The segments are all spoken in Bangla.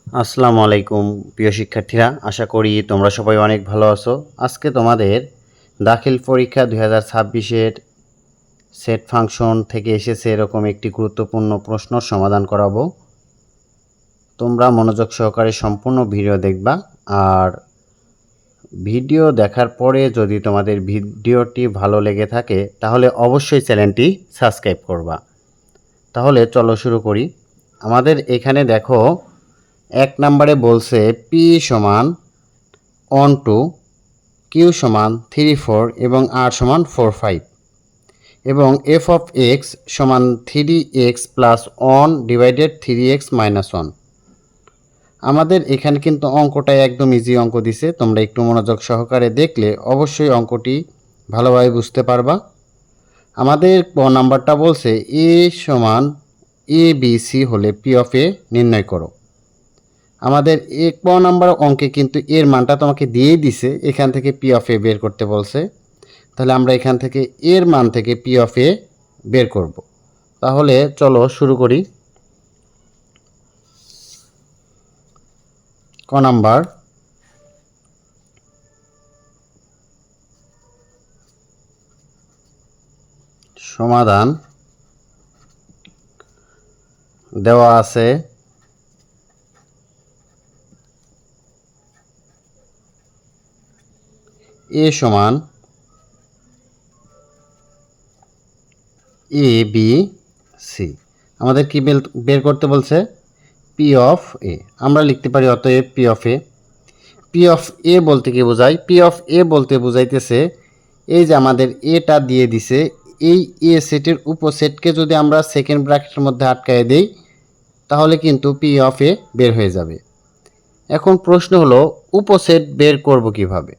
আসসালামু আলাইকুম প্রিয় শিক্ষার্থীরা, আশা করি তোমরা সবাই অনেক ভালো আছো। আজকে তোমাদের দাখিল পরীক্ষা 2026-এর সেট ফাংশন থেকে এসেছে এরকম একটি গুরুত্বপূর্ণ প্রশ্নর সমাধান করাবো। তোমরা মনোযোগ সহকারে সম্পূর্ণ ভিডিও দেখবা, আর ভিডিও দেখার পরে যদি তোমাদের ভিডিওটি ভালো লেগে থাকে তাহলে অবশ্যই চ্যানেলটি সাবস্ক্রাইব করবা। তাহলে চলো শুরু করি। আমাদের এখানে দেখো 1 নম্বরে বলছে পি সমান 1 2, কিউ সমান 3 4 এবং আর সমান 4 5 এবং এফ অফ এক্স সমান 3x plus 1 divided 3x minus 1। আমাদের এখানে কিন্তু অঙ্কটাই একদম ইজি অঙ্ক দিছে, তোমরা একটু মনোযোগ সহকারে দেখলে অবশ্যই অঙ্কটি ভালোভাবে বুঝতে পারবা। আমাদের ক নাম্বারটা বলছে এ সমান এ বি সি হলে পি অফ এ নির্ণয় করো। আমাদের ক নাম্বার অঙ্কে কিন্তু এর মানটা তোমাকে দিয়েই দিছে, এখান থেকে পি অফ এ বের করতে বলছে। তাহলে আমরা এখান থেকে এর মান থেকে পি অফ এ বের করব। তাহলে চলো শুরু করি। ক নাম্বার, সমাধান দেওয়া আছে এ সমান এ বি সি। আমাদের কি বের করতে বলছে? P of A. আমরা লিখতে পারি অতএব P of A. P of A বলতে কি বোঝায়? পি অফ এ বলতে বোঝাইতেছে এই যে আমাদের এটা দিয়ে দিছে, এই এ সেটের উপসেটকে যদি আমরা সেকেন্ড ব্র্যাকেটের মধ্যে আটকায় দেই তাহলে কিন্তু পি অফ এ বের হয়ে যাবে। এখন প্রশ্ন হলো উপসেট বের করব কিভাবে?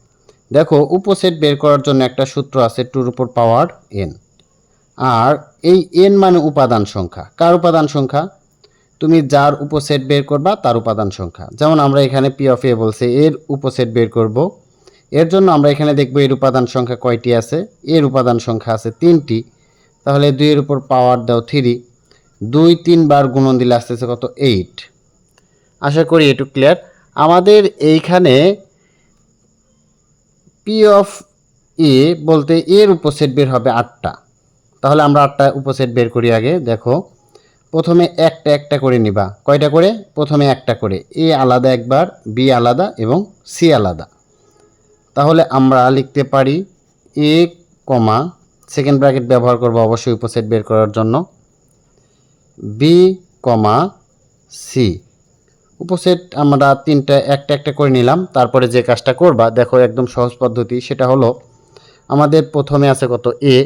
দেখো, উপসেট বের করার জন্য একটা সূত্র আছে, 2^n। আর এই n মানে উপাদান সংখ্যা। কার উপাদান সংখ্যা? তুমি যার উপসেট বের করবা তার উপাদান সংখ্যা। যেমন আমরা এখানে পি অফ এ বলছে এর উপসেট বের করব, এর জন্য আমরা এখানে দেখব এর উপাদান সংখ্যা কয়টি আছে। এর উপাদান সংখ্যা আছে 3টি। তাহলে 2 এর উপর পাওয়ার দাও 3, 2 3 বার গুণন দিলে আসতেছে কত? 8। আশা করি এটু ক্লিয়ার। আমাদের এইখানে পি অফ এ বলতে এর উপসেট বের হবে 8টা। তাহলে আমরা 8টা উপসেট বের করি আগে। দেখো, প্রথমে একটা একটা করে নিবা। কয়টা করে? প্রথমে একটা করে। এ আলাদা একবার, বি আলাদা এবং সি আলাদা। তাহলে আমরা লিখতে পারি এ কমা, সেকেন্ড ব্র্যাকেট ব্যবহার করব অবশ্যই উপসেট বের করার জন্য, বি কমা সি। উপসেট আমরা তিনটা একটা একটা করে নিলাম। তারপরে যে কাজটা করবা, দেখো একদম সহজ পদ্ধতি, সেটা হলো আমাদের প্রথমে আছে কত? এ।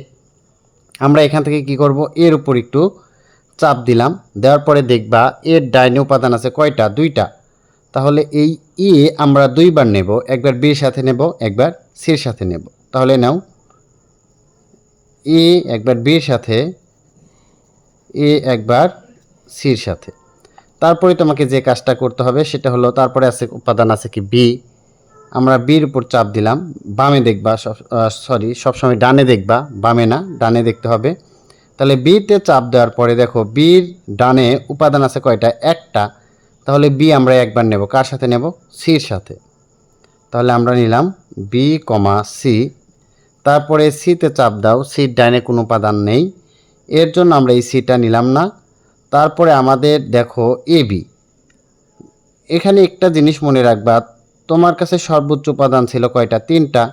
আমরা এখান থেকে কি করব? এর উপর একটু চাপ দিলাম, দেওয়ার পরে দেখবা এর ডাইনে উপাদান আছে কয়টা? 2টা। তাহলে এই এ আমরা 2বার নেব, একবার বির সাথে নেব, একবার সির সাথে নেব। তাহলে নাও, এ একবার বির সাথে, এ একবার সির সাথে। তারপরে তোমাকে যে কাজটা করতে হবে সেটা হলো, তারপরে আছে উপাদান আছে কি? বি। আমরা বির উপর চাপ দিলাম, বামে দেখবা, সবসময় ডানে দেখবা, বামে না, ডানে দেখতে হবে। তাহলে বিতে চাপ দেওয়ার পরে দেখো বির ডানে উপাদান আছে কয়টা? একটা। তাহলে বি আমরা একবার নেব, কার সাথে নেব? সির সাথে। তাহলে আমরা নিলাম বি কমা সি। তারপরে সিতে চাপ দাও, সির ডাইনে কোনো উপাদান নেই, এর জন্য আমরা এই সিটা নিলাম না। তারপরে আমাদের দেখো এ বি। এখানে একটা জিনিস মনে রাখবা, তোমার কাছে সর্বোচ্চ উপাদান ছিল কয়টা? 3টা।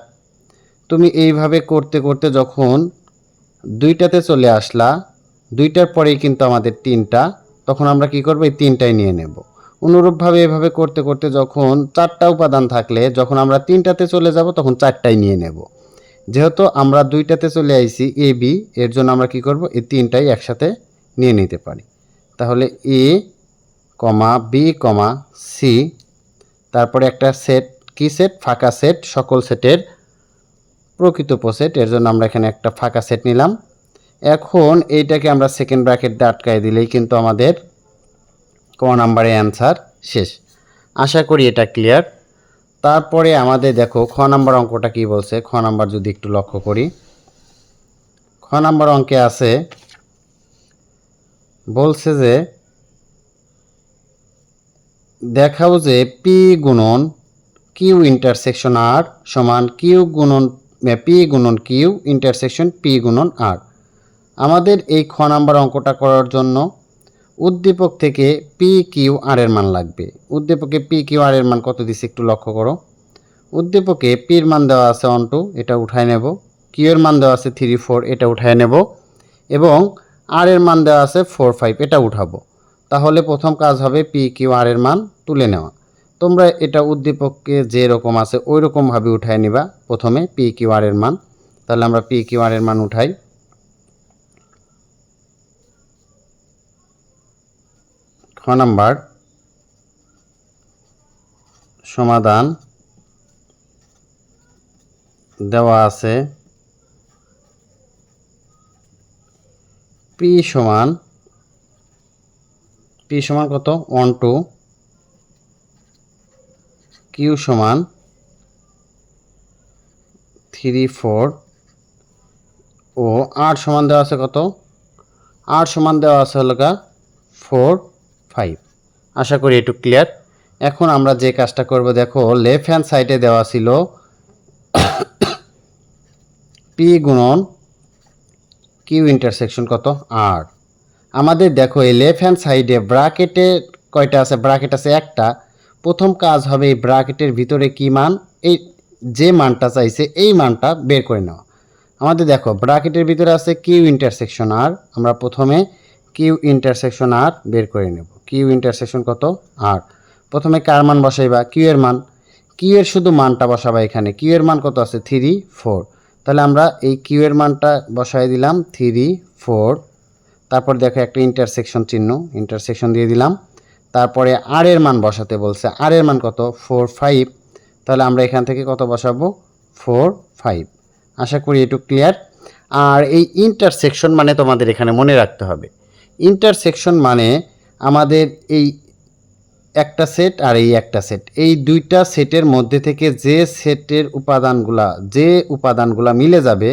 তুমি এইভাবে করতে করতে যখন 2টাতে চলে আসলা, 2টার পরেই কিন্তু আমাদের 3টা, তখন আমরা কি করব? এই 3টাই নিয়ে নেব। অনুরূপভাবে এভাবে করতে করতে যখন 4টা উপাদান থাকলে, যখন আমরা 3টাতে চলে যাব তখন 4টাই নিয়ে নেব। যেহেতু আমরা 2টাতে চলে আইছি এ বি, এর জন্য আমরা কি করব? এই 3টাই একসাথে নিয়ে নিতে পারি। তাহলে এ কমা বি কমা সি, তারপরে একটা সেট, কি সেট? ফাঁকা সেট, সকল সেটের প্রকৃত উপসেট। এর জন্য আমরা এখানে একটা ফাঁকা সেট নিলাম। এখন এইটাকে আমরা সেকেন্ড ব্র্যাকেট দিয়ে আটকায় দিলেই কিন্তু আমাদের ক নাম্বারে অ্যান্সার শেষ। আশা করি এটা ক্লিয়ার। তারপরে আমাদের দেখো খ নাম্বার অঙ্কটা কি বলছে। খ নাম্বার যদি একটু লক্ষ্য করি, খ নাম্বার অঙ্কে আছে, বলছে যে দেখাও যে পি গুণন কিউ ইন্টারসেকশন আর সমান কিউ গুণন পি গুণন কিউ ইন্টারসেকশন পি গুণন আর। আমাদের এই খ নাম্বার অঙ্কটা করার জন্য উদ্দীপক থেকে পি কিউ আর এর মান লাগবে। উদ্দীপকে পি কিউ আর এর মান কত দিচ্ছে একটু লক্ষ্য করো। উদ্দীপকে পির মান দেওয়া আছে 1 2, এটা উঠায় নেব। কিউ এর মান দেওয়া আছে 3 4, এটা উঠায় নেব। এবং আর এর মান দেওয়া আছে 4 5, এটা উঠাবো। তাহলে প্রথম কাজ হবে পি কিউ আর এর মান তুলে নেওয়া। তোমরা এটা উদ্দীপককে যে রকম আছে ওই রকমভাবে উঠায় নিবা প্রথমে পি কিউ আর এর মান। তাহলে আমরা পি কিউ আর এর মান উঠাই। খ নাম্বার সমাধান দেওয়া আছে পি সমান কত 1 2, কিউ সমান 3 4 ও আর সমান দেওয়া আছে কত, আর সমান দেওয়া আছে হলো 4 5। আশা করি একটু ক্লিয়ার। এখন আমরা যে কাজটা করব দেখো, লেফট হ্যান্ড সাইডে দেওয়া ছিল পি গুণন কিউ ইন্টারসেকশন কত আর। আমাদের দেখো এই লেফট হ্যান্ড সাইডে ব্র্যাকেটে কয়টা আছে, ব্র্যাকেট আছে একটা। প্রথম কাজ হবে এই ব্র্যাকেটের ভিতরে কি মান, এই যে মানটা চাইছে এই মানটা বের করে নেওয়া। আমাদের দেখো ব্র্যাকেটের ভিতরে আছে কিউ ইন্টারসেকশন আর, আমরা প্রথমে কিউ ইন্টারসেকশন আর বের করে নেব। কিউ ইন্টারসেকশন কত আর। প্রথমে কার মান বসাইবা, কিউ এর মান। কিউ এর শুধু মানটা বসাবা এখানে। কিউ এর মান কত আছে 3 4, তাহলে আমরা এই কিউ এর মানটা বসাই দিলাম 3 4। তারপর দেখো একটা ইন্টারসেকশন চিহ্ন, ইন্টারসেকশন দিয়ে দিলাম। তারপরে আর এর মান বসাতে বলছে, আর এর মান কত 4 5, তাহলে আমরা এখান থেকে কত বসাবো 4 5। আশা করি একটু ক্লিয়ার। আর এই ইন্টারসেকশন মানে তোমাদের এখানে মনে রাখতে হবে, ইন্টারসেকশন মানে আমাদের এই একটা সেট আর এই একটা সেট, এই দুইটা সেটের মধ্যে থেকে যে সেটের উপাদানগুলা মিলে যাবে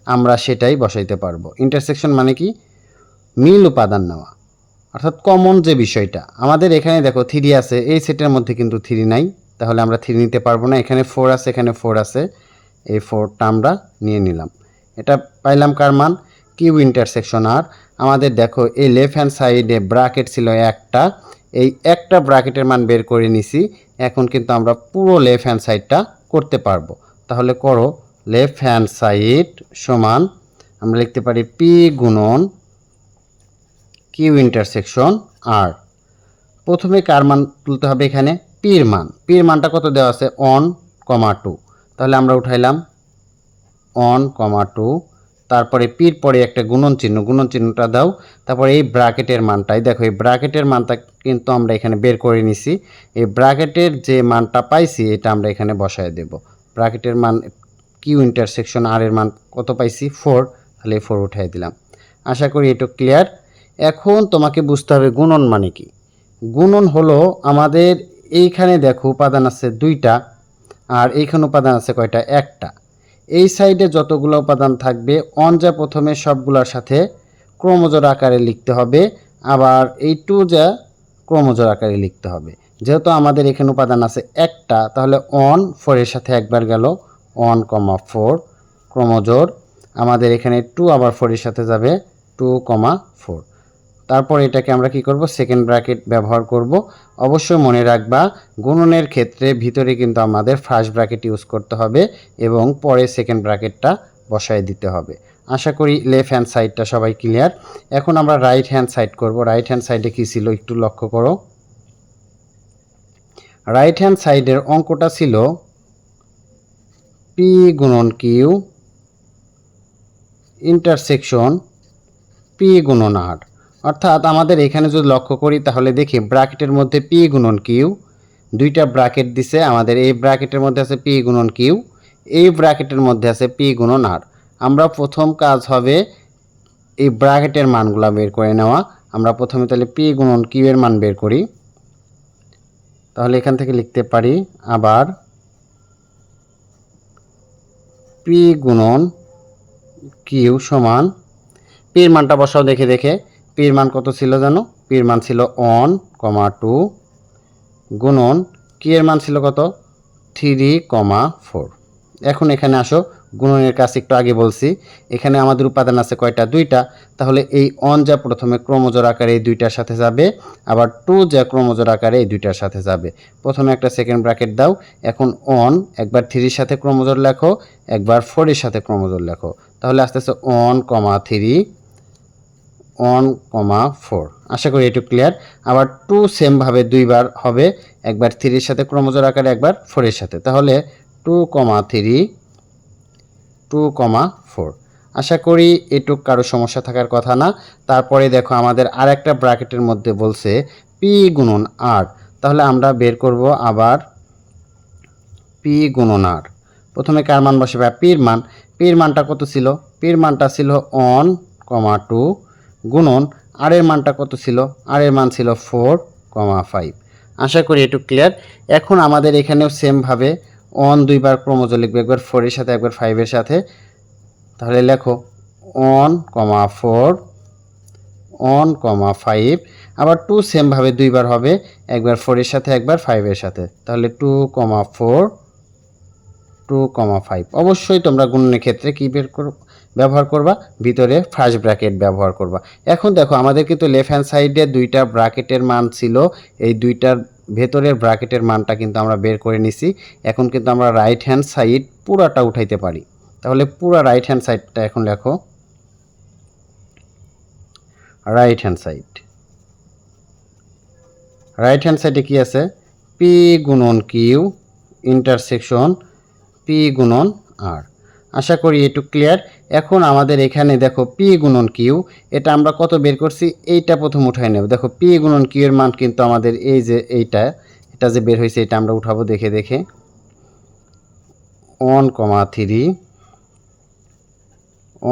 আমরা সেটাই বসাইতে পারবো। ইন্টারসেকশন মানে কি, মিল উপাদান নেওয়া, অর্থাৎ কমন যে বিষয়টা। আমাদের এখানে দেখো 3 আছে, এই সেটের মধ্যে কিন্তু 3 নাই, তাহলে আমরা 3 নিতে পারবো না। এখানে 4 আছে, এখানে 4 আছে, এই 4টা আমরা নিয়ে নিলাম। এটা পাইলাম কার মান, কিউ ইন্টারসেকশন আর। আমাদের দেখো এই লেফট হ্যান্ড সাইডে ব্র্যাকেট ছিল একটা, এই একটা ব্র্যাকেটের মান বের করে নিছি। এখন কিন্তু আমরা পুরো লেফট হ্যান্ড সাইডটা করতে পারবো। তাহলে করো, লেফট হ্যান্ড সাইড সমান আমরা লিখতে পারি পি গুণন কিউ ইন্টারসেকশন আর। প্রথমে কার মান তুলতে হবে, এখানে পির মান। পির মানটা কত দেওয়া আছে 1 2, তাহলে আমরা উঠাইলাম 1 2। তারপরে পির পরে একটা গুণন চিহ্নটা দাও। তারপরে এই ব্র্যাকেটের মানটাই দেখো, এই ব্র্যাকেটের মানটা কিন্তু আমরা এখানে বের করে নিছি। এই ব্র্যাকেটের যে মানটা পাইছি এটা আমরা এখানে বসায় দেব। ব্র্যাকেটের মান কিউ ইন্টারসেকশন আর এর মান কত পাইছি 4, তাহলে 4 উঠাই দিলাম। আশা করি এটা ক্লিয়ার। এখন তোমাকে বুঝতে হবে গুণন মানে কি। গুণন হলো আমাদের এইখানে দেখো উপাদান আছে 2টা, আর এইখানে উপাদান আছে কয়টা, একটা। এই সাইডে যতগুলো উপাদান থাকবে অন যা প্রথমে সবগুলোর সাথে ক্রমজোড় আকারে লিখতে হবে, আবার এই 2 যা ক্রমজোড় আকারে লিখতে হবে। যেহেতু আমাদের এখানে উপাদান আছে একটা, তাহলে 1 4 এর সাথে একবার গেল 1 4 ক্রমজোড়। আমাদের এখানে 2 আবার 4 এর সাথে যাবে 2 4। তারপর এটাকে আমরা কি করব, সেকেন্ড ব্র্যাকেট ব্যবহার করব। অবশ্যই মনে রাখবা গুণনের ক্ষেত্রে ভিতরে কিন্তু আমাদের ফার্স্ট ব্র্যাকেট ইউজ করতে হবে এবং পরে সেকেন্ড ব্র্যাকেটটা বসায় দিতে হবে। আশা করি লেফট হ্যান্ড সাইডটা সবাই ক্লিয়ার। এখন আমরা রাইট হ্যান্ড সাইড করব। রাইট হ্যান্ড সাইডে কী ছিল একটু লক্ষ্য করো। রাইট হ্যান্ড সাইডের অঙ্কটা ছিল পি গুণন কিউ ইন্টারসেকশন পি গুণন আর। অর্থাৎ আমাদের এখানে যদি লক্ষ্য করি তাহলে দেখি ব্র্যাকেটের মধ্যে পি গুণন কিউ, 2টা ব্র্যাকেট দিছে আমাদের। এই ব্র্যাকেটের মধ্যে আছে পি গুণন কিউ, এই ব্র্যাকেটের মধ্যে আছে পি গুণন আর। আমরা প্রথম কাজ হবে এই ব্র্যাকেটের মানগুলো বের করে নেওয়া। আমরা প্রথমে তাহলে পি গুণন কিউ এর মান বের করি। তাহলে এখান থেকে লিখতে পারি আবার পি গুণন কিউ সমান, পির মানটা বসাও দেখে দেখে। পির মান কত ছিল জানো, পির মান ছিল 1 2, গুণন কি এর মান ছিল কত 3,4। এখন এখানে আসো, গুণনের কাজ একটু আগে বলছি, এখানে আমাদের উপাদান আছে কয়টা 2টা, তাহলে এই অন যা প্রথমে ক্রমজোড় আকারে এই 2টার সাথে যাবে, আবার 2 যা ক্রমজোড় আকারে এই 2টার সাথে যাবে। প্রথমে একটা সেকেন্ড ব্র্যাকেট দাও, এখন অন একবার 3 সাথে ক্রমজোড় লেখো, একবার 4 এর সাথে ক্রমজোড় লেখো, তাহলে আস্তে আস্তে অন, 3, 1,4। আশা করি এটুকু ক্লিয়ার। আবার 2 সেমভাবে দুইবার হবে, একবার 3 এর সাথে ক্রমজোড় আকারে, একবার 4 এর সাথে, তাহলে 2,3, 2,4। আশা করি এটুক কারো সমস্যা থাকার কথা না। তারপরে দেখো আমাদের আর একটা ব্র্যাকেটের মধ্যে বলছে পি গুণন আর, তাহলে আমরা বের করব আবার পি গুণন আর। প্রথমে কার মান বসে পির মান, পির মানটা কত ছিল, পির মানটা ছিল 1,2 গুণন আর এর মানটা কত ছিল, আর এর মান ছিল 4,5। আশা করি এটুক ক্লিয়ার। এখন আমাদের এখানেও সেমভাবে অন দুইবার ক্রমজোড় লিখবে, একবার 4 এর সাথে, একবার 5 এর সাথে, তাহলে লেখো 1,4, 1,5। আবার 2 সেমভাবে দুইবার হবে, একবার 4 এর সাথে, একবার 5 এর সাথে, তাহলে 2,4, 2,5। অবশ্যই তোমরা গুণনের ক্ষেত্রে কি ব্যবহার করবা, ভিতরে ফার্স্ট ব্র্যাকেট ব্যবহার করবা। এখন দেখো আমাদের কিন্তু লেফট হ্যান্ড সাইডে 2টা ব্র্যাকেটের মান ছিল, এই 2টার ভেতরের ব্র্যাকেটের মানটা কিন্তু আমরা বের করে নিছি। এখন কিন্তু আমরা রাইট হ্যান্ড সাইড পুরাটা উঠাইতে পারি, তাহলে পুরা রাইট হ্যান্ড সাইডটা এখন লেখো, right hand side. Right hand সাইডে কি আছে, পি গুণন কিউ ইন্টারসেকশন পি গুণন আর। আশা করি এটুকু ক্লিয়ার। এখন আমাদের এখানে দেখো পি গুণন কিউ, এটা আমরা কত বের করছি, এইটা প্রথম উঠাই নেব। দেখো পি গুণন কিউ এর মান কিন্তু আমাদের এই যে এটা যে বের হয়েছে, এটা আমরা উঠাবো দেখে দেখে। 1,3,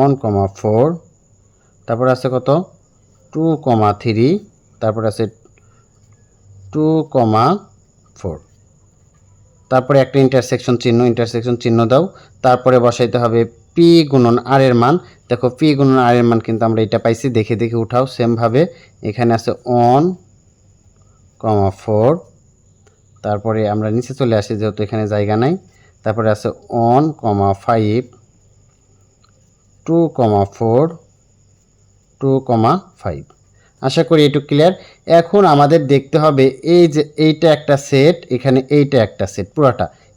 1,4, তারপর আছে কত 2,3, তারপর আছে 2,4, তারপরে একটা ইন্টারসেকশন চিহ্ন দাও, তারপরে বসাইতে হবে পি গুণন আর এর মান। দেখো পি গুণন আর এর মান কিন্তু আমরা এটা পাইছি, দেখে দেখে উঠাও। সেমভাবে এখানে আছে 1,4, তারপরে আমরা নিচে চলে আসি যেহেতু এখানে জায়গা নাই, তারপরে আছে 1,5, 2,4, 2,5। আশা করি এটুকু ক্লিয়ার। এখন আমাদের দেখতে হবে এই যে এইটা একটা সেট, এখানে এইটা একটা সেট,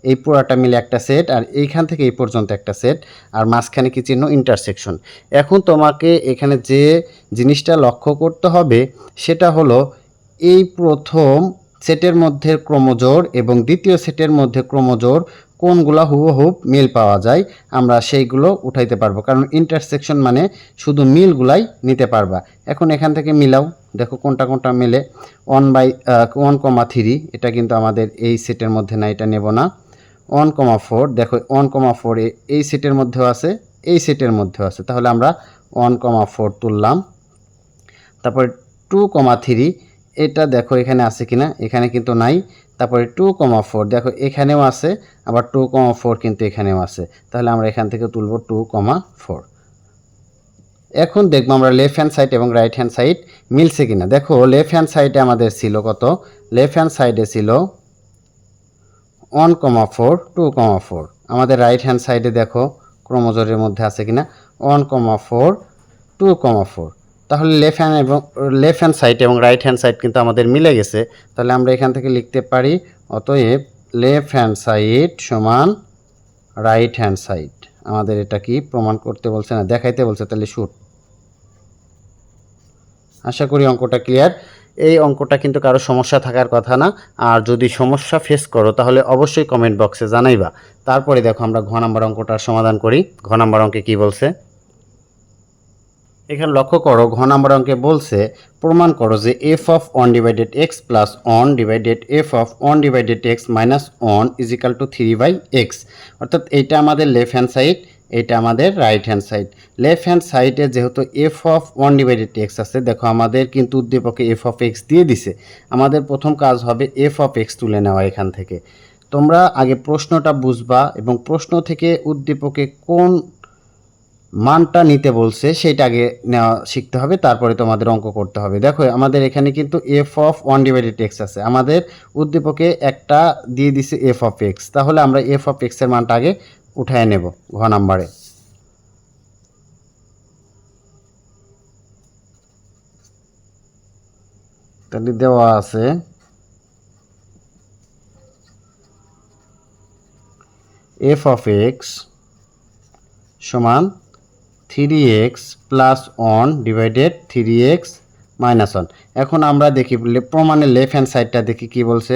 এই পুরাটা মিলে একটা সেট, আর এইখান থেকে এই পর্যন্ত একটা সেট, আর মাঝখানে কি চিহ্ন, ইন্টারসেকশন। এখন তোমাকে এখানে যে জিনিসটা লক্ষ্য করতে হবে সেটা হলো এই প্রথম সেটের মধ্যে ক্রমজোড় এবং দ্বিতীয় সেটের মধ্যে ক্রমজোড় কোনগুলো হুবহুব মিল পাওয়া যায়, আমরা সেইগুলো উঠাইতে পারবো, কারণ ইন্টারসেকশন মানে শুধু মিলগুলাই নিতে পারবা। এখন এখান থেকে মিলাও, দেখো কোনটা কোনটা মিলে। 1,3 এটা কিন্তু আমাদের এই সেটের মধ্যে না, এটা নেব না। 1,4 দেখো 1,4 এই সেটের মধ্যেও আছে, এই সেটের মধ্যেও আছে, তাহলে আমরা 1,4 তুললাম। তারপরে 2,3 এটা দেখো এখানে আছে কিনা, এখানে কিন্তু নাই। তারপরে 2,4 দেখো এখানেও আছে, আবার 2,4 কিন্তু এখানেও আছে, তাহলে আমরা এখান থেকে তুলব 2,4। এখন দেখবো আমরা লেফট হ্যান্ড সাইড এবং রাইট হ্যান্ড সাইড মিলছে কিনা। দেখো লেফট হ্যান্ড সাইডে আমাদের ছিল কত, লেফট হ্যান্ড সাইডে ছিল 1,4, 2,4। আমাদের রাইট হ্যান্ড সাইডে দেখো ক্রমজোড়ের মধ্যে আছে কিনা, 1,4, 2,4। তাহলে লেফট হ্যান্ড সাইড এবং রাইট হ্যান্ড সাইড কিন্তু আমাদের মিলে গেছে। তাহলে আমরা এখান থেকে লিখতে পারি, অতএব লেফট হ্যান্ড সাইড সমান রাইট হ্যান্ড সাইড। আমাদের এটা কি প্রমাণ করতে বলছে না, দেখাইতে বলছে, তাহলে শুট। আশা করি অঙ্কটা ক্লিয়ার। এই অঙ্কটা কিন্তু কারো সমস্যা থাকার কথা না, আর যদি সমস্যা ফেস করো তাহলে অবশ্যই কমেন্ট বক্সে জানাইবা। তারপরে দেখো আমরা ঘ নাম্বার অঙ্কটার সমাধান করি। ঘ নাম্বার অঙ্কে কি বলছে, এখানে লক্ষ্য করো, ঘ নাম্বার অঙ্কে বলছে প্রমাণ করো যে F of 1 divided x plus 1 divided F of 1 divided x minus 1 is equal to 3/x। অর্থাৎ এইটা আমাদের লেফট হ্যান্ড সাইড, এটা আমাদের right hand side. Left hand সাইডে যেহেতু এফ অফ 1 ডিভাইডেড এক্স আছে, দেখো আমাদের কিন্তু উদ্দীপকে এফ অফ এক্স দিয়ে দিছে। আমাদের প্রথম কাজ হবে এফ অফ এক্স তুলে নেওয়া এখান থেকে। তোমরা আগে প্রশ্নটা বুঝবা এবং প্রশ্ন থেকে উদ্দীপকে কোন মানটা নিতে বলছে সেইটা আগে নেওয়া শিখতে হবে, তারপরে তোমাদের অঙ্ক করতে হবে। দেখো আমাদের এখানে কিন্তু এফ অফ 1/x আছে, আমাদের উদ্দীপকে একটা দিয়ে দিছে এফ অফ এক্স, তাহলে আমরা এফ অফ এক্স এর মানটা আগে উঠায় নেব ঘ নাম্বারে। তাহলে দেওয়া আছে এফ অফ এক্স সমান 3x plus 1 divided 3x minus 1। এখন আমরা দেখি প্রমাণের লেফট হ্যান্ড সাইডটা দেখি কি বলছে,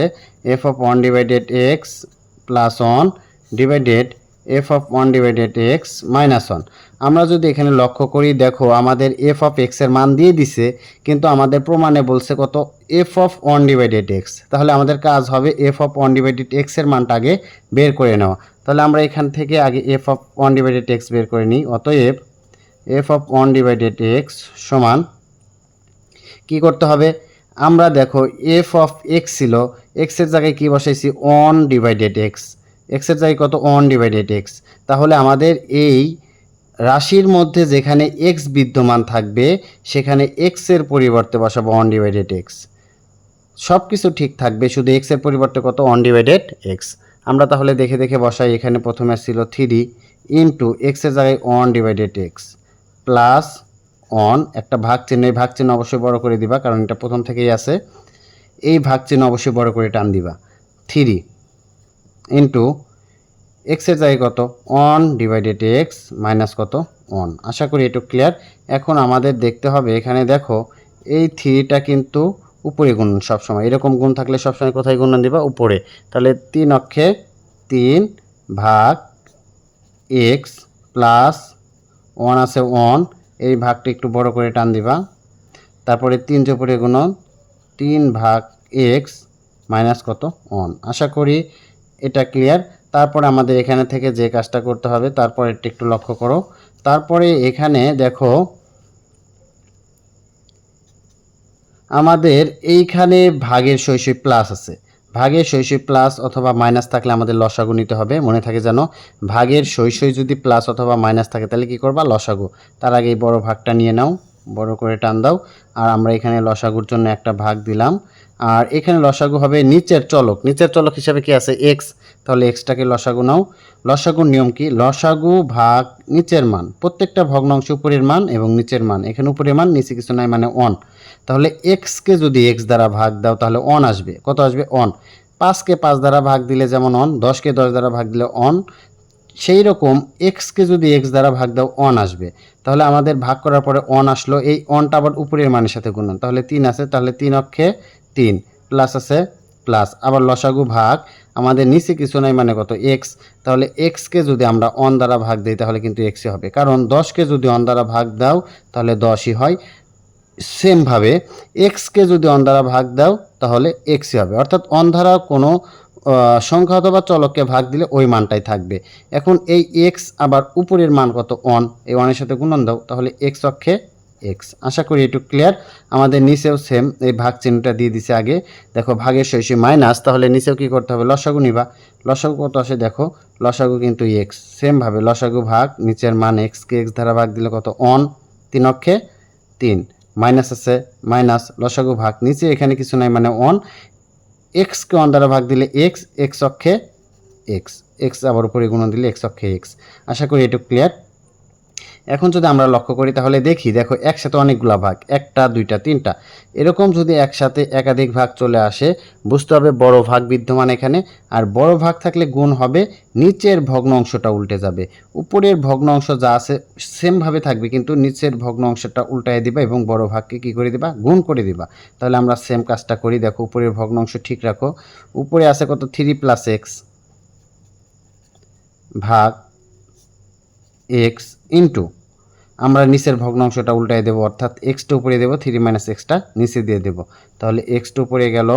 F of 1/x plus 1 divided F of 1/x minus 1। আমরা যদি এখানে লক্ষ্য করি, দেখো আমাদের এফ অফ এক্স এর মান দিয়ে দিছে, কিন্তু আমাদের প্রমাণে বলছে কত, এফ অফ 1/x। তাহলে আমাদের কাজ হবে এফ অফ 1/x এর মানটা আগে বের করে নেওয়া। তাহলে আমরা এখান থেকে আগে এফ অফ 1/x বের করে নিই। অতএব এফ অফ 1/x সমান কি করতে হবে, আমরা দেখো এফ অফ এক্স ছিল, এক্সের জায়গায় কি বসাইছি 1/x, এক্সের জায়গায় কত 1/x। তাহলে আমাদের এই রাশির মধ্যে যেখানে এক্স বিদ্যমান থাকবে সেখানে এক্সের পরিবর্তে বসাবো 1/x। সব কিছু ঠিক থাকবে, শুধু এক্সের পরিবর্তে কত 1/x। আমরা তাহলে দেখে দেখে বসাই। এখানে প্রথমে ছিল 3 ইন্টু এক্সের জায়গায় 1/x প্লাস 1, একটা ভাগ চিহ্ন, এই ভাগ চিহ্ন অবশ্যই বড় করে দিবা কারণ এটা প্রথম থেকেই আছে, এই ভাগ চিহ্ন অবশ্যই বড় করে টান দিবা। 3 ইন্টু এক্সের জায়গায় কত 1/x মাইনাস কত 1। আশা করি একটু ক্লিয়ার। এখন আমাদের দেখতে হবে এখানে দেখো এই 3টা কিন্তু উপরে গুণ, সবসময় এরকম গুণ থাকলে সবসময় কোথায় গুণন দিবা, উপরে। তাহলে 3 অক্ষে 3 ভাগ এক্স প্লাস 1 আছে 1, এই ভাগটা একটু বড় করে টান দিবা। তারপরে 3 উপরে গুণন 3 ভাগ এক্স মাইনাস কত 1। আশা করি এটা ক্লিয়ার। তারপরে আমাদের এখানে থেকে যে কাজটা করতে হবে তারপরে একটু লক্ষ্য করো। তারপরে এখানে দেখো আমাদের এইখানে ভাগের শৈশব প্লাস আছে, ভাগের শৈশব প্লাস অথবা মাইনাস থাকলে আমাদের লসাগু নিতে হবে। মনে থাকে যেন ভাগের শৈশব যদি প্লাস অথবা মাইনাস থাকে তাহলে কি করবা, লসাগু। তার আগে এই বড় ভাগটা নিয়ে নাও, বড় করে টান দাও। আর আমরা এখানে লসাগুর জন্য একটা ভাগ দিলাম। আর এখানে লসাগু হবে নিচের চলক, নিচের চলক হিসাবে কি আছে এক্স, তাহলে এক্সটাকে লসাগু নাও। লসাগুর নিয়ম কি, লসাগু ভাগ নিচের মান, প্রত্যেকটা ভগ্নাংশ উপরের মান এবং নিচের মান, এখানে উপরের মান নিচে কিছু নাই মানে 1। তাহলে এক্সকে যদি এক্স দ্বারা ভাগ দাও তাহলে 1 আসবে, কত আসবে 1। 5কে 5 দ্বারা ভাগ দিলে যেমন 1, 10কে 10 দ্বারা ভাগ দিলে 1, সেই রকম এক্সকে যদি এক্স দ্বারা ভাগ দাও 1 আসবে। তাহলে আমাদের ভাগ করার পরে 1 আসলো, এই 1টা আবার উপরের মানের সাথে গুণন, তাহলে 3 আছে, তাহলে 3 অক্ষে 3 প্লাস আছে প্লাস, আবার লসাগু ভাগ আমাদের নিচে কিছু নাই মানে কত এক্স। তাহলে এক্সকে যদি আমরা 1 দ্বারা ভাগ দিই তাহলে কিন্তু এক্সই হবে, কারণ 10কে যদি 1 দ্বারা ভাগ দাও তাহলে 10ই হয়। সেমভাবে এক্সকে যদি 1 দ্বারা ভাগ দাও তাহলে এক্সই হবে, অর্থাৎ 1 দ্বারা কোনো সংখ্যা অথবা চলককে ভাগ দিলে ওই মানটাই থাকবে। এখন এই এক্স আবার উপরের মান কত 1, এই 1 এর সাথে গুণন দাও, তাহলে এক্স অক্ষে এক্স। আশা করি একটু ক্লিয়ার। আমাদের নিচেও সেম এই ভাগ চিহ্নটা দিয়ে দিছে আগে। দেখো ভাগের শৈশব মাইনাস, তাহলে নিচেও কি করতে হবে, লসাগু নিবা। লসাগু কত আসে দেখো, লসাগু কিন্তু এক্স। সেমভাবে লসাগু ভাগ নিচের মান এক্সকে এক্স দ্বারা ভাগ দিলে কত 1, 3 অক্ষে 3 মাইনাস আছে মাইনাস, লসাগু ভাগ নিচে এখানে কিছু নাই মানে 1, এক্সকে 1 দ্বারা ভাগ দিলে এক্স, এক্স অক্ষে এক্স, এক্স আবার উপরে গুণন দিলে এক্স অক্ষে এক্স। আশা করি এটুকু ক্লিয়ার। এখন যদি আমরা লক্ষ্য করি তাহলে দেখি, দেখো একসাথে অনেকগুলা ভাগ, 1টা 2টা 3টা, এরকম যদি একসাথে একাধিক ভাগ চলে আসে বুঝতে হবে বড় ভাগ বিদ্যমান এখানে। আর বড় ভাগ থাকলে গুণ হবে, নিচের ভগ্ন অংশটা উল্টে যাবে, উপরের ভগ্ন অংশ যা আছে সেমভাবে থাকবে, কিন্তু নিচের ভগ্ন অংশটা উল্টায় দিবা এবং বড় ভাগকে কী করে দিবা, গুণ করে দিবা। তাহলে আমরা সেম কাজটা করি। দেখো উপরের ভগ্ন অংশ ঠিক রাখো, উপরে আছে কত 3 প্লাস এক্স ভাগ এক্স ইন্টু, আমরা নিচের ভগ্নাংশটা উল্টায় দেবো, অর্থাৎ এক্সটা উপরে দেবো, 3 মাইনাস এক্সটা নিচে দিয়ে দেবো। তাহলে এক্সটা উপরে গেল,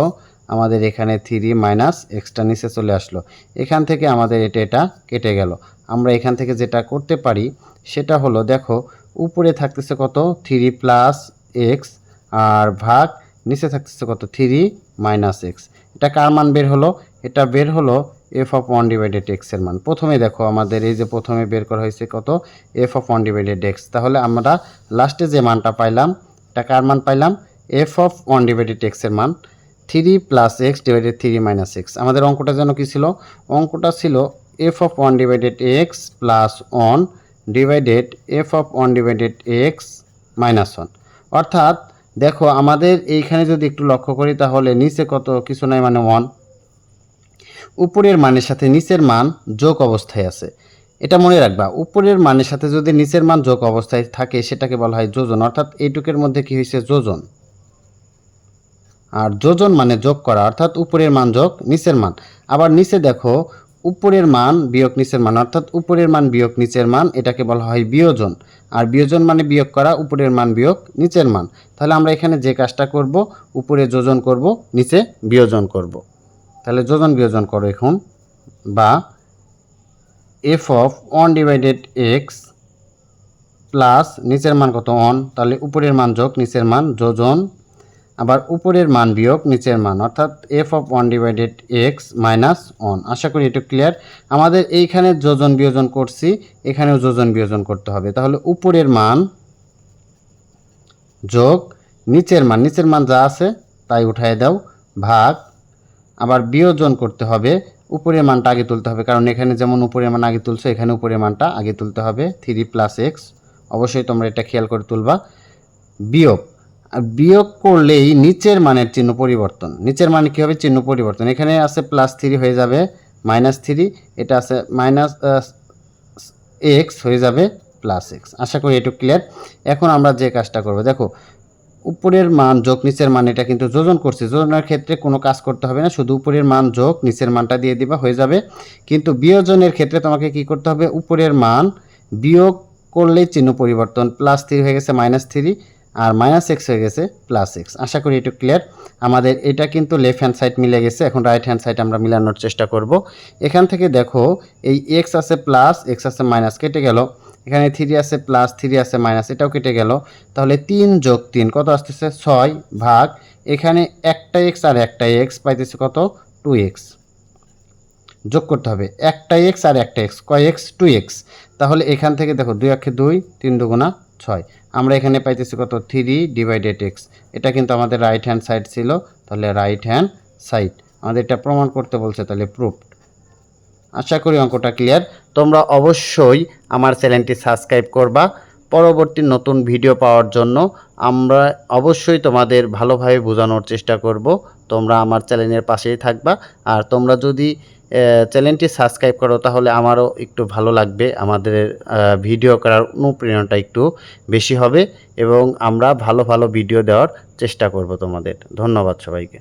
আমাদের এখানে 3 মাইনাস এক্সটা নিচে চলে আসলো। এখান থেকে আমাদের এটা কেটে গেল। আমরা এখান থেকে যেটা করতে পারি সেটা হলো, দেখো উপরে থাকতেছে কত 3 প্লাস এক্স আর ভাগ নিচে থাকতেছে কত 3 মাইনাস এক্স। এটা কার মান বের হলো, এটা বের হলো এফ অফ 1 ডিভাইডেড এক্স এর মান। প্রথমে দেখো আমাদের এই যে প্রথমে বের করা হয়েছে কত, এফ অফ 1 ডিভাইডেড এক্স। তাহলে আমরা লাস্টে যে মানটা পাইলাম এটা কার মান পাইলাম, এফ অফ 1 ডিভাইডেড এক্স এর মান 3 plus x divided 3 minus x. আমাদের অঙ্কটা যেন কি ছিল, অঙ্কটা ছিল F of 1 divided x plus 1 divided F of 1 divided x minus 1। অর্থাৎ দেখো আমাদের এইখানে যদি একটু লক্ষ্য করি তাহলে নিচে কত কিছু নাই মানে 1, উপরের মানের সাথে নিচের মান যোগ অবস্থায় আছে। এটা মনে রাখবা, উপরের মানের সাথে যদি নিচের মান যোগ অবস্থায় থাকে সেটাকে বলা হয় যোজন। অর্থাৎ এইটুকের মধ্যে কি হয়েছে, যোজন। আর যোজন মানে যোগ করা, অর্থাৎ উপরের মান যোগ নিচের মান। আবার নিচে দেখো উপরের মান বিয়োগ নিচের মান, অর্থাৎ উপরের মান বিয়োগ নিচের মান, এটাকে বলা হয় বিয়োজন। আর বিয়োজন মানে বিয়োগ করা উপরের মান বিয়োগ নিচের মান। তাহলে আমরা এখানে যে কাজটা করব, উপরে যোজন করব, নিচে বিয়োজন করব। তাহলে যোজন বিয়োজন করো এখন, বা F of 1 divided x plus নিচের মান কত 1, তাহলে উপরের মান যোগ নিচের মান যোজন, আবার উপরের মান বিয়োগ নিচের মান, অর্থাৎ F of 1 divided x minus 1। আশা করি এটা ক্লিয়ার। আমাদের এইখানে যোজন বিয়োজন করছি, এখানেও যোজন বিয়োজন করতে হবে। তাহলে উপরের মান যোগ নিচের মান, নিচের মান যা আছে তাই উঠায় দাও, ভাগ, আবার বিয়োজন করতে হবে। উপরের মানটা আগে তুলতে হবে, কারণ এখানে যেমন উপরের মান আগে তুলছো এখানে উপরের মানটা আগে তুলতে হবে। 3 প্লাস এক্স, অবশ্যই তোমরা এটা খেয়াল করে তুলবা। বিয়োগ, বিয়োগ করলেই নিচের মানের চিহ্ন পরিবর্তন। নিচের মানে কী হবে, চিহ্ন পরিবর্তন। এখানে আছে +3 হয়ে যাবে -3, এটা আছে মাইনাস এক্স হয়ে যাবে প্লাস এক্স। আশা করি এটুকু ক্লিয়ার। এখন আমরা যে কাজটা করব, দেখো উপরের মান যোগ নিচের মান, এটা কিন্তু যোজন করছি। যোজনের ক্ষেত্রে কোনো কাজ করতে হবে না, শুধু উপরের মান যোগ নিচের মানটা দিয়ে দিবা, হয়ে যাবে। কিন্তু বিয়োজনের ক্ষেত্রে তোমাকে কি করতে হবে, উপরের মান বিয়োগ করলেই চিহ্ন পরিবর্তন। +3 হয়ে গেছে -3, আর -x হয়ে গেছে +x। আশা করি একটু ক্লিয়ার। আমাদের এটা কিন্তু লেফট হ্যান্ড সাইড মিলে গেছে, এখন রাইট হ্যান্ড সাইড আমরা মিলানোর চেষ্টা করব। এখান থেকে দেখো এই x আছে প্লাস, x আছে মাইনাস, কেটে গেল। এখানে 3 আছে প্লাস, 3 আছে মাইনাস, এটাও কেটে গেল। তাহলে 3 যোগ 3 কত আসতেছে, 6, ভাগ এখানে একটা x আর একটা x পাইতেছে কত, 2x। যোগ করতে হবে একটা x আর একটা x, কয় x, 2x। তাহলে এখান থেকে দেখো 2 একে 2, 3 দুগুণা 6, আমরা এখানে পাইতেছি কত, 3 ডিভাইডেড x। এটা কিন্তু আমাদের রাইট হ্যান্ড সাইড ছিল, তাহলে রাইট হ্যান্ড সাইড। আমাদের এটা প্রমাণ করতে বলছে, তাহলে প্রুফড। আশা করি অঙ্কটা ক্লিয়ার। তোমরা অবশ্যই আমার চ্যানেলটি সাবস্ক্রাইব করবা পরবর্তী নতুন ভিডিও পাওয়ার জন্য। আমরা অবশ্যই তোমাদের ভালোভাবে বোঝানোর চেষ্টা করব, তোমরা আমার চ্যানেলের পাশেই থাকবা। আর তোমরা যদি চ্যানেলটি সাবস্ক্রাইব করো তাহলে আমারও একটু ভালো লাগবে, আমাদের ভিডিও করার অনুপ্রেরণাটা একটু বেশি হবে এবং আমরা ভালো ভালো ভিডিও দেওয়ার চেষ্টা করব তোমাদের। ধন্যবাদ সবাইকে।